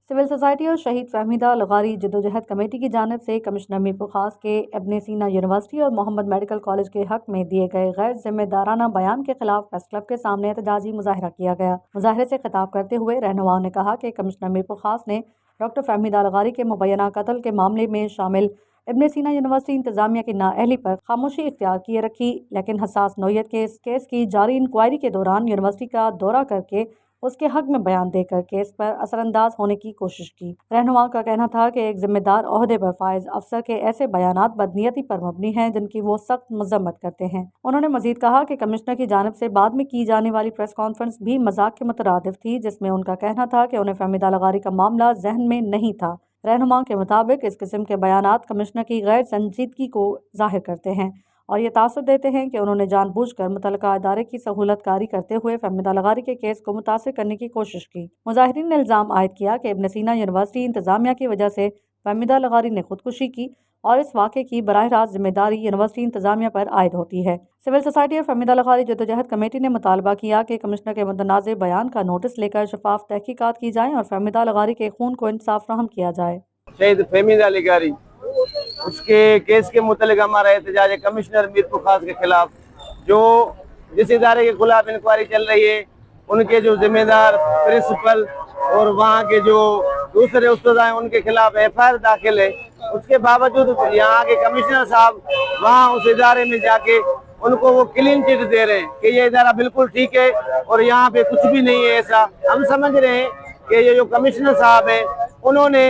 Civil society और शहीद फहमीदा लगारी जद्दोजहद कमेटी की जानिब से कमिश्नर मीरपुर खास के इब्न सीना यूनिवर्सिटी और मोहम्मद मेडिकल कॉलेज के हक में दिए गए गैर जिम्मेदाराना बयान के खिलाफ प्रेस क्लब के सामने एहतजाजी मुजाहरा किया गया। मुजाहरे से खिताब करते हुए रहनुमाओं ने कहा कि कमिश्नर मीरपुर खास ने डॉक्टर फहमीदा लगारी के मुबैना कत्ल के मामले में शामिल इब्न सीना यूनिवर्सिटी इंतजामिया की नाअहली पर खामोशी इख्तियार किए रखी, लेकिन हसास नौयत के इस केस की जारी इंक्वायरी के दौरान यूनिवर्सिटी का दौरा करके उसके हक में बयान देकर केस पर असरअंदाज होने की कोशिश की। रहनुमाओं का कहना था कि एक जिम्मेदार ओहदे पर फाइज अफसर के ऐसे बयानात बदनीयती पर मबनी हैं जिनकी वो सख्त मजम्मत करते हैं। उन्होंने मजीद कहा कि कमिश्नर की जानिब से बाद में की जाने वाली प्रेस कॉन्फ्रेंस भी मजाक के मुतरादिफ थी, जिसमें उनका कहना था कि उन्हें फहमीदा लगारी का मामला जहन में नहीं था। रहनुमाओं के मुताबिक इस किस्म के बयानात कमिश्नर की गैर संजीदगी को जाहिर करते हैं और ये तासुर देते हैं कि उन्होंने जानबूझकर मुतलका इदारे की सहूलत कारी करते हुए फहमीदा लगारी के केस को मुतासिर करने की कोशिश की। मुजाहिरीन ने इल्ज़ाम आयद किया कि इब्न सीना यूनिवर्सिटी इंतजामिया की वजह से फहमीदा लगारी ने खुदकुशी की और इस वाक़े की बराह रास्त जिम्मेदारी यूनिवर्सिटी इंतजामिया पर आयद होती है। सिविल सोसाइटी और फहमीदा लगारी जद्दोजहद कमेटी ने मुतालबा किया कि कमिश्नर के मुतनाज़ बयान का नोटिस लेकर शफाफ तहकीकात की जाए और फहमीदा लगारी के खून को इंसाफ फराहम किया जाए। शहीद फहमीदा लगारी उसके केस के मुतल्लिक़ हमारा एहतजाज है कमिश्नर मीरपुर खास के खिलाफ। जो जिस इदारे के खिलाफ इंक्वायरी चल रही है उनके जो जिम्मेदार प्रिंसिपल और वहाँ के जो दूसरे उस्ताद हैं उनके खिलाफ FIR दाखिल है। उसके बावजूद यहाँ के कमिश्नर साहब वहाँ उस इदारे में जाके उनको वो क्लीन चिट दे रहे हैं कि ये इदारा बिल्कुल ठीक है और यहाँ पे कुछ भी नहीं है। ऐसा हम समझ रहे हैं कि ये जो कमिश्नर साहब हैं उन्होंने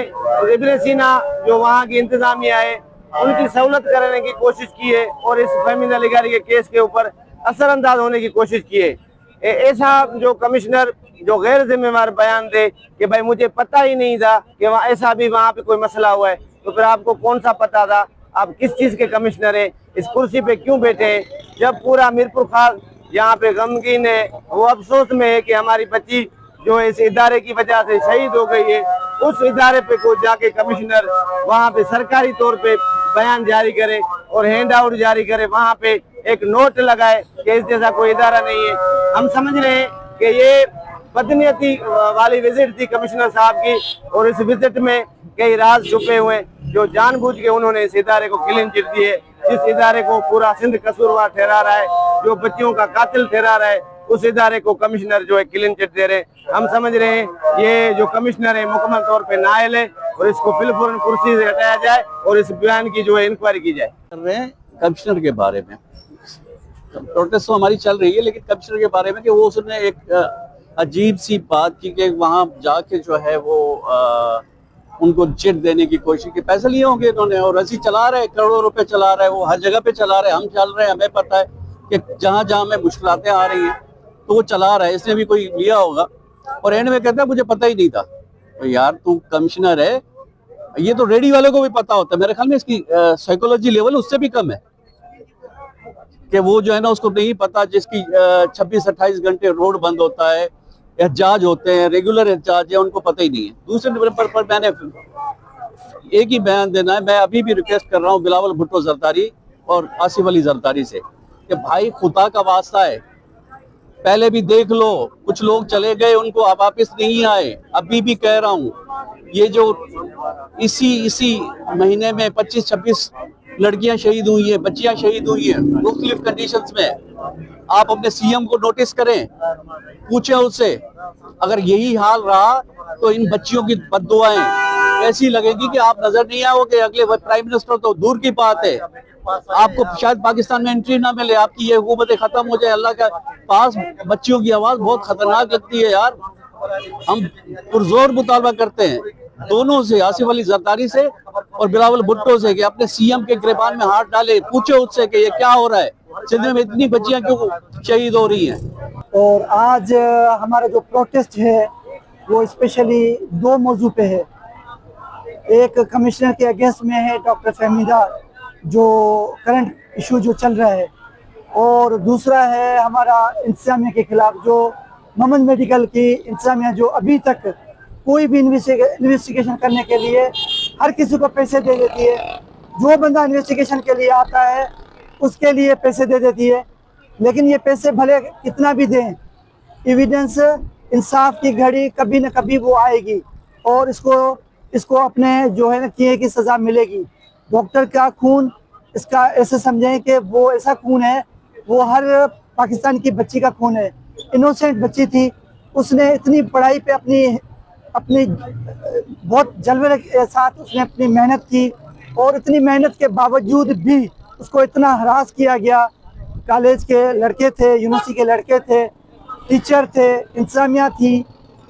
इब्न सीना जो वहाँ की इंतजामिया है उनकी सहूलत करने की कोशिश की है और इस फहमीदा लगारी के केस के ऊपर असरअंदाज होने की कोशिश की है। ऐसा जो कमिश्नर जो गैर जिम्मेदार बयान दे कि भाई मुझे पता ही नहीं था कि ऐसा भी वहाँ पे कोई मसला हुआ है, तो फिर आपको कौन सा पता था? आप किस चीज़ के कमिश्नर हैं? इस कुर्सी पे क्यों बैठे हैं? जब पूरा मीरपुर खास यहाँ पे गमगीन है, वो अफसोस में है कि हमारी बच्ची जो इस इदारे की वजह से शहीद हो गई है, उस इदारे पे को जाके कमिश्नर वहाँ पे सरकारी तौर पे बयान जारी करे और हैंड आउट जारी करे, वहाँ पे एक नोट लगाए कि इस जैसा कोई इदारा नहीं है। हम समझ रहे हैं कि ये बदनीयती वाली विजिट थी कमिश्नर साहब की और इस विजिट में कई राज छुपे हुए जो जानबूझ के उन्होंने इस इदारे को क्लीन चिट दी है। जिस इदारे को पूरा सिंध कसूरवार ठहरा रहा है, जो बच्चियों का कातिल ठहरा रहा है, उस इदारे को कमिश्नर जो है क्लीन चिट दे रहे हैं। हम समझ रहे हैं ये जो कमिश्नर है मुकम्मल तौर पे नाअहल है और इसको फिलफौरन कुर्सी से हटाया जाए और इस बयान की जो है इंक्वायरी की जाए। कर रहे हैं कमिश्नर के बारे में प्रोटेस्ट तो हमारी चल रही है, लेकिन कमिश्नर के बारे में कि वो उसने एक अजीब सी बात की कि वहाँ जाके जो है वो उनको चिट देने की कोशिश की। पैसे लिए होंगे इन्होंने और ऐसी चला रहे, करोड़ों रुपए चला रहे, वो हर जगह पे चला रहे, हम चल रहे हैं, हमें पता है कि जहाँ जहाँ में मुश्किलातें आ रही हैं तो वो चला रहा है, इसने भी कोई लिया होगा और एंड में कहता है मुझे पता ही नहीं था। तो यार तू कमिश्नर है, ये तो रेडी वाले को भी पता होता है। मेरे ख्याल में इसकी साइकोलॉजी लेवल उससे भी कम है कि वो जो है ना उसको नहीं पता, जिसकी 26-28 घंटे रोड बंद होता है, एहतजाज होते हैं, रेगुलर एहतजाज है, उनको पता ही नहीं है। दूसरे नंबर पर मैंने एक ही बयान देना है, मैं अभी भी रिक्वेस्ट कर रहा हूँ बिलावल भुट्टो जरदारी और आसिफ अली जरदारी से कि भाई खुदा का वास्ता है, पहले भी देख लो, कुछ लोग चले गए, उनको अब वापस नहीं आए। अभी भी कह रहा हूँ ये जो इसी महीने में 25-26 लड़कियां शहीद हुई हैं, बच्चियां शहीद हुई हैं मुख्तलिफ कंडीशंस में। आप अपने CM को नोटिस करें, पूछें उससे, अगर यही हाल रहा तो इन बच्चियों की बद्दुआएं ऐसी लगेगी कि आप नजर नहीं आओगे। अगले प्राइम मिनिस्टर तो दूर की बात है, आपको शायद पाकिस्तान में एंट्री ना मिले, आपकी ये हुकूमत खत्म हो जाए। अल्लाह के पास बच्चियों की आवाज बहुत खतरनाक लगती है यार। हम पुरजोर मुतालबा करते हैं दोनों से, आसिफ अली जरदारी से और बिलावल भुट्टो से, कि अपने CM के गिरबान में हाथ डाले, पूछे उससे कि ये क्या हो रहा है, सिंध में इतनी बच्चियां क्यों शहीद हो रही हैं। और आज हमारा जो प्रोटेस्ट है वो स्पेशली 2 मौजू पे है। एक कमिश्नर के अगेंस्ट में है डॉक्टर फहमीदा जो करंट इशू जो चल रहा है, और दूसरा है हमारा इंतजामिया के खिलाफ जो मोहम्मद मेडिकल की इंतजामिया जो अभी तक कोई भी इन्वेस्टिगेशन करने के लिए हर किसी को पैसे दे देती है। जो बंदा इन्वेस्टिगेशन के लिए आता है उसके लिए पैसे दे देती है, लेकिन ये पैसे भले कितना भी दें, एविडेंस इंसाफ की घड़ी कभी न कभी वो आएगी اور اس کو اپنے جو ہے نا کیے کی سزا ملے گی. ڈاکٹر کا خون اس کا ایسے سمجھیں کہ وہ ایسا خون ہے, وہ ہر پاکستان کی بچی کا خون ہے. انوسینٹ بچی تھی, اس نے اتنی پڑھائی پہ اپنی بہت جلوے کے ساتھ اس نے اپنی محنت کی, اور اتنی محنت کے باوجود بھی اس کو اتنا ہراس کیا گیا. کالج کے لڑکے تھے, یونیورسٹی کے لڑکے تھے, ٹیچر تھے, انتظامیہ تھی,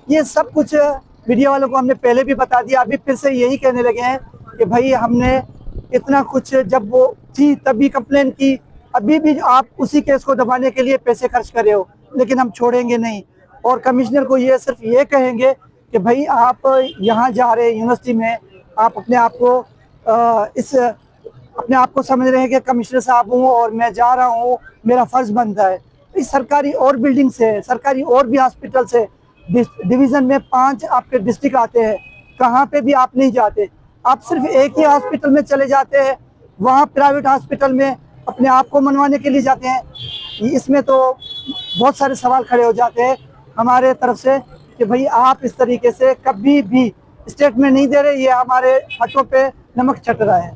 یہ سب کچھ میڈیا والوں کو ہم نے پہلے بھی بتا دیا. ابھی پھر سے یہی کہنے لگے ہیں کہ بھائی ہم نے اتنا کچھ جب وہ تھی تبھی کمپلین کی, ابھی بھی آپ اسی کیس کو دبانے کے لیے پیسے خرچ کر رہے ہو, لیکن ہم چھوڑیں گے نہیں. اور کمشنر کو یہ صرف یہ کہیں گے کہ بھائی آپ یہاں جا رہے یونیورسٹی میں, آپ اپنے آپ کو سمجھ رہے ہیں کہ کمشنر صاحب ہوں اور میں جا رہا ہوں, میرا فرض بنتا ہے. سرکاری اور بلڈنگ سے, سرکاری اور بھی ہاسپٹل سے, ڈویژن میں 5 آپ کے ڈسٹرکٹ آتے ہیں, کہاں پہ بھی آپ نہیں جاتے, آپ صرف ایک ہی ہاسپٹل میں چلے جاتے ہیں, وہاں پرائیویٹ ہاسپٹل میں اپنے آپ کو منوانے کے لیے جاتے ہیں. اس میں تو بہت سارے سوال کھڑے ہو جاتے ہیں ہمارے طرف سے کہ بھئی آپ اس طریقے سے کبھی بھی اسٹیٹمنٹ نہیں دے رہے, یہ ہمارے ہاتھوں پہ نمک چھٹ رہا ہے.